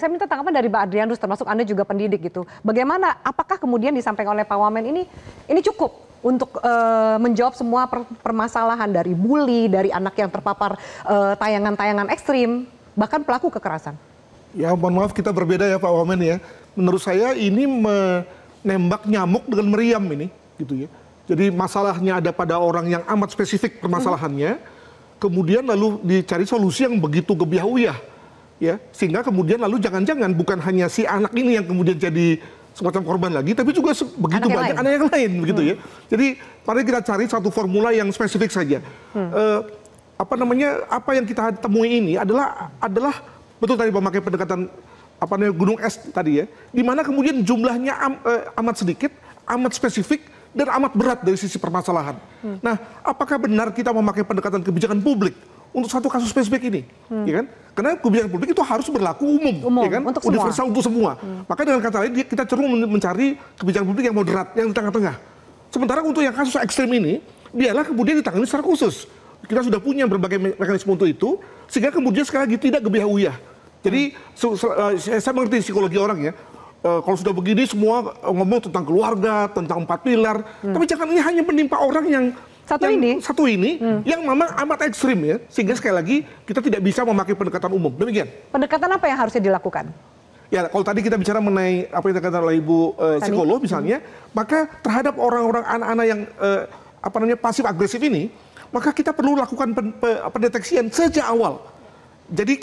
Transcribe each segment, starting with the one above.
saya minta tanggapan dari Pak Adrianus, termasuk Anda juga pendidik gitu. Bagaimana, apakah kemudian disampaikan oleh Pak Wamen ini cukup untuk menjawab semua permasalahan dari bully, dari anak yang terpapar tayangan-tayangan ekstrim, bahkan pelaku kekerasan? Ya mohon maaf kita berbeda ya Pak Wamen ya. Menurut saya ini menembak nyamuk dengan meriam ini, gitu ya. Jadi masalahnya ada pada orang yang amat spesifik permasalahannya, kemudian lalu dicari solusi yang begitu gebiah-uyah, ya. Sehingga kemudian lalu jangan-jangan bukan hanya si anak ini yang kemudian jadi semacam korban lagi, tapi juga begitu banyak anak yang lain, begitu ya. Jadi mari kita cari satu formula yang spesifik saja. Apa yang kita temui ini adalah betul tadi memakai pendekatan gunung es tadi ya, di mana kemudian jumlahnya amat sedikit, amat spesifik, dan amat berat dari sisi permasalahan. Nah, apakah benar kita memakai pendekatan kebijakan publik untuk satu kasus spesifik ini? Ya kan? Karena kebijakan publik itu harus berlaku umum ya kan? Untuk universal untuk semua. Maka dengan kata lain kita cenderung mencari kebijakan publik yang moderat, yang di tengah-tengah. Sementara untuk yang kasus ekstrem ini, biarlah kemudian ditangani secara khusus. Kita sudah punya berbagai mekanisme untuk itu, sehingga kemudian sekali lagi tidak gebiah-uyah. Jadi saya mengerti psikologi orang ya. Kalau sudah begini semua ngomong tentang keluarga, tentang 4 pilar, tapi jangan ini hanya menimpa orang yang satu ini yang memang amat ekstrim ya, sehingga sekali lagi kita tidak bisa memakai pendekatan umum. Demikian. Pendekatan apa yang harusnya dilakukan? Ya, kalau tadi kita bicara mengenai apa yang dikatakan oleh Ibu psikolog misalnya, maka terhadap orang-orang anak-anak yang pasif agresif ini, maka kita perlu lakukan pendeteksian sejak awal. Jadi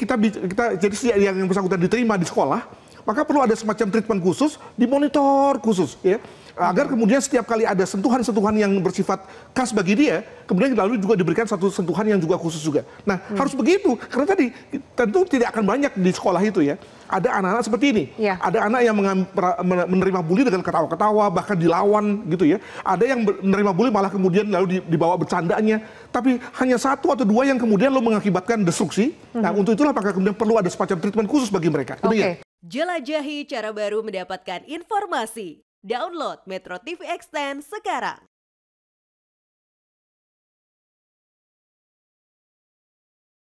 jadi yang bersangkutan diterima di sekolah, maka perlu ada semacam treatment khusus, dimonitor khusus ya, agar kemudian setiap kali ada sentuhan-sentuhan yang bersifat khas bagi dia, kemudian lalu juga diberikan satu sentuhan yang juga khusus juga. Nah, harus begitu, karena tadi tentu tidak akan banyak di sekolah itu ya. Ada anak-anak seperti ini, ada anak yang menerima bully dengan ketawa-ketawa, bahkan dilawan gitu ya. Ada yang menerima bully malah kemudian lalu dibawa bercandanya, tapi hanya 1 atau 2 yang kemudian lalu mengakibatkan destruksi. Nah, untuk itulah maka kemudian perlu ada semacam treatment khusus bagi mereka. Jelajahi cara baru mendapatkan informasi. Download Metro TV Extend sekarang.